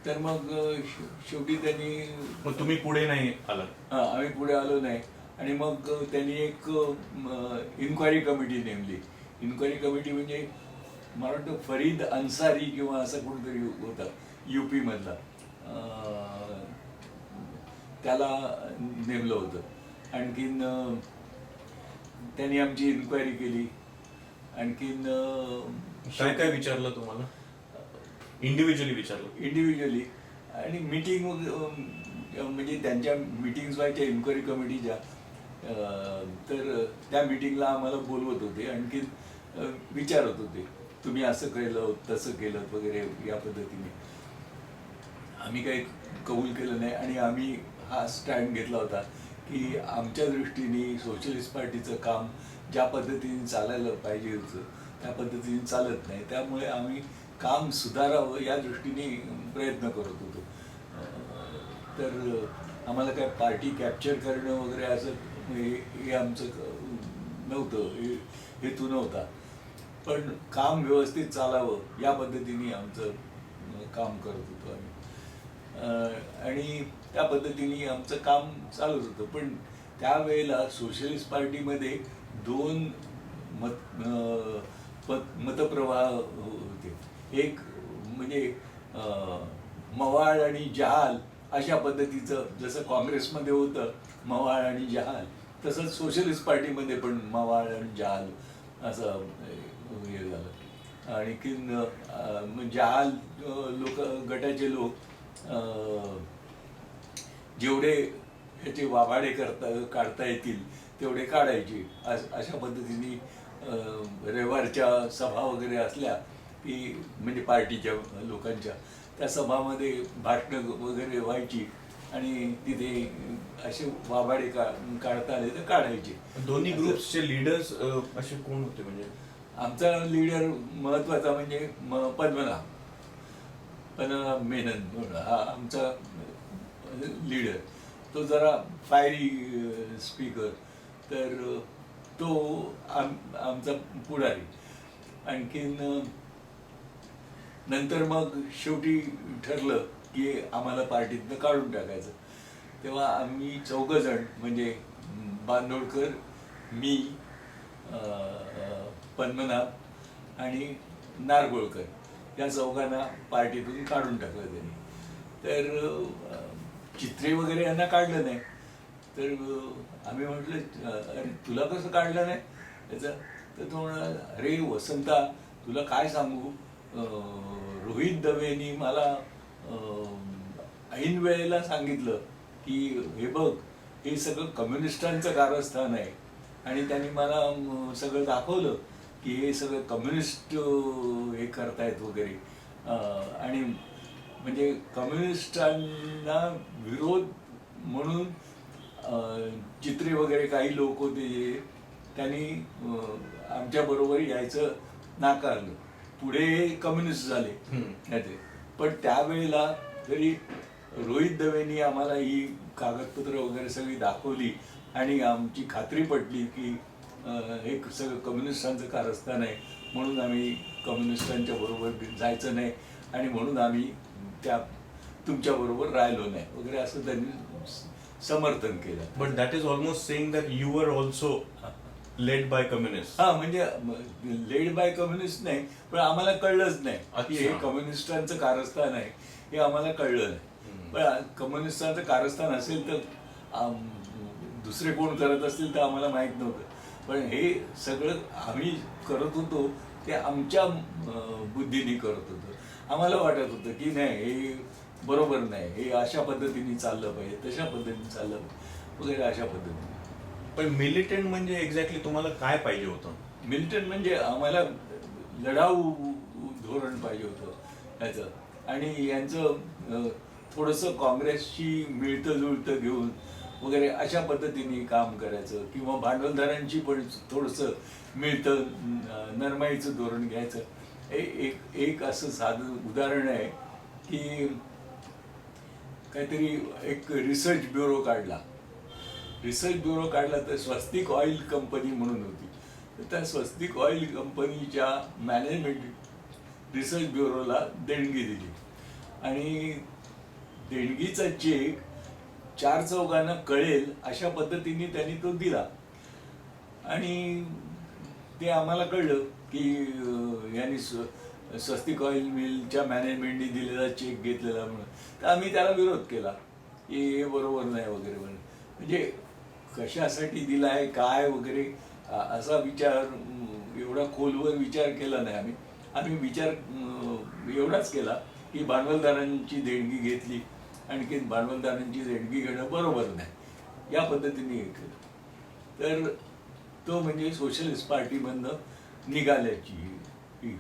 तर मग शेवटी त्यांनी मग तुम्ही पुढे नाही आलात? आम्ही पुढे आलो नाही. आणि मग त्यांनी एक इन्क्वायरी कमिटी नेमली. इन्क्वायरी कमिटी म्हणजे मला वाटतं फरीद अन्सारी किंवा असं कोणतरी होता UP मधला, त्याला नेमलं होतं. आणखीन त्यांनी आमची इन्क्वायरी केली. आणखीन काय काय विचारलं तुम्हाला? इंडिव्हिज्युअली विचारलं? इंडिव्हिज्युअली. आणि मीटिंग म्हणजे त्यांच्या मीटिंग्स व्हायच्या इन्क्वायरी कमिटीच्या, तर त्या मीटिंगला आम्हाला बोलवत होते. आणखीन विचारत होते, तुम्ही असं केलं तसं केलं वगैरे या पद्धतीने. आम्ही काही कबूल केलं नाही. आणि आम्ही हा स्टँड घेतला होता की आमच्या दृष्टीने सोशलिस्ट पार्टीचं काम ज्या पद्धतीने चालायला पाहिजे होतं त्या पद्धतीने चालत नाही. त्यामुळे आम्ही काम सुधारावं या दृष्टीने प्रयत्न करत होतो. तर आम्हाला काय पार्टी कॅप्चर करणं वगैरे असं हे आमचं नव्हतं, हेतू नव्हता. पण काम व्यवस्थित चालावं या पद्धतीने आमचं काम करत होतो आम्ही. आणि त्या पद्धतीने आमचं काम चालूच होतं. पण त्यावेळेला सोशलिस्ट पार्टीमध्ये दोन मतप्रवाह होते. एक म्हणजे मवाळ आणि जहाल अशा पद्धतीचं, जसं काँग्रेसमध्ये होतं मवाळ आणि जहाल, तसंच सोशलिस्ट पार्टीमध्ये पण मवाळ आणि जहाल असं हे झालं. आणखीन जहाल गटाचे लोक जेवढे ह्याचे वाभाडे काढता येतील तेवढे काढायचे. अशा पद्धतीने रविवारच्या सभा वगैरे असल्या की म्हणजे पार्टीच्या लोकांच्या, त्या सभामध्ये भाषणं वगैरे व्हायची आणि तिथे असे वाभाडे काढता आले तर काढायचे. दोन्ही ग्रुप्सचे लीडर्स असे कोण होते? म्हणजे आमचा लीडर महत्वाचा म्हणजे पद्मनाभ मेनन हा आमचा लीडर. तो जरा फायरी स्पीकर, तर तो आमचा पुढारी. आणखीन नंतर मग शेवटी ठरलं की आम्हाला पार्टीतनं काढून टाकायचं. तेव्हा आम्ही 4 जण म्हणजे बांदोडकर, मी, पद्मनाभ आणि नारगोळकर या 4घांना पार्टीतून काढून टाकलं त्यांनी. तर चित्रे वगैरे यांना काढलं नाही. तर आम्ही म्हटलं, अरे तुला कसं काढलं नाही त्याचं? तर तो म्हणाला, अरे वसंता, तुला काय सांगू, रोहित दवेनी मला ऐन वेळेला सांगितलं की हे बघ, हे सगळं कम्युनिस्टांचं कारस्थान आहे. आणि त्यांनी मला सगळं दाखवलं की हे सगळं कम्युनिस्ट हे करतायत वगैरे. आणि म्हणजे कम्युनिस्टांना विरोध म्हणून चित्रे वगैरे काही लोक होते जे त्यांनी आमच्याबरोबर यायचं नाकारलं. पुढे कम्युनिस्ट झाले. पण त्यावेळेला तरी रोहित दवेनी आम्हाला ही कागदपत्र वगैरे सगळी दाखवली आणि आमची खात्री पटली की हे सगळं कम्युनिस्टांचं कारस्थान आहे. म्हणून आम्ही कम्युनिस्टांच्या बरोबर जायचं नाही आणि म्हणून आम्ही तुमच्या बरोबर राहिलो नाही वगैरे असं त्यांनी समर्थन केलं. But that is almost saying that you were also led by communist. म्हणजे लेड बाय कम्युनिस्ट नाही, पण आम्हाला कळलंच नाही की हे कम्युनिस्टांचं कारस्थान आहे, हे आम्हाला कळलं नाही. पण कम्युनिस्टांचं कारस्थान असेल तर दुसरे कोण करत असतील तर आम्हाला माहीत नव्हतं. पण हे सगळं आम्ही करत होतो ते आमच्या बुद्धीने करत होतो. आम्हाला वाटत होतं की नाही, हे बरोबर नाही, हे अशा पद्धतीने चाललं पाहिजे, तशा पद्धतीने चाललं पाहिजे वगैरे अशा पद्धतीने. पण मिलिटंट म्हणजे एक्झॅक्टली तुम्हाला काय पाहिजे होतं? मिलिटंट म्हणजे आम्हाला लढाऊ धोरण पाहिजे होतं याचं. आणि यांचं थोडंसं काँग्रेसशी मिळतं जुळतं घेऊन वगैरे अशा पद्धतीने काम करायचं. किंवा भांडवलदारांची पण थोडंसं मिळतं नरमाईचं धोरण घ्यायचं. एक असं साधं उदाहरण आहे की काहीतरी एक रिसर्च ब्युरो काढला. तर स्वस्तिक ऑइल कंपनी म्हणून होती. तर त्या स्वस्तिक ऑइल कंपनीच्या मॅनेजमेंट रिसर्च ब्युरोला देणगी दिली. आणि देणगीचा चेक 4 चौघांना कळेल अशा पद्धतीने त्यांनी तो दिला. आणि ते आम्हाला कळलं की यांनी स्वस्तिक ऑइल मिलच्या मॅनेजमेंटने दिलेला चेक घेतलेला म्हणून. तर आम्ही त्याला विरोध केला की हे बरोबर नाही वगैरे म्हणून. म्हणजे कशासाठी दिला आहे काय वगैरे असा विचार एवढा खोलवर विचार केला नाही आम्ही. आम्ही विचार एवढाच केला की भांडवलदारांची देणगी घेतली, आणखी भांडवलदारांची देणगी घेणं बरोबर नाही या पद्धतीने हे केलं. तर तो म्हणजे सोशलिस्ट पार्टीमधनं निघाल्याची ही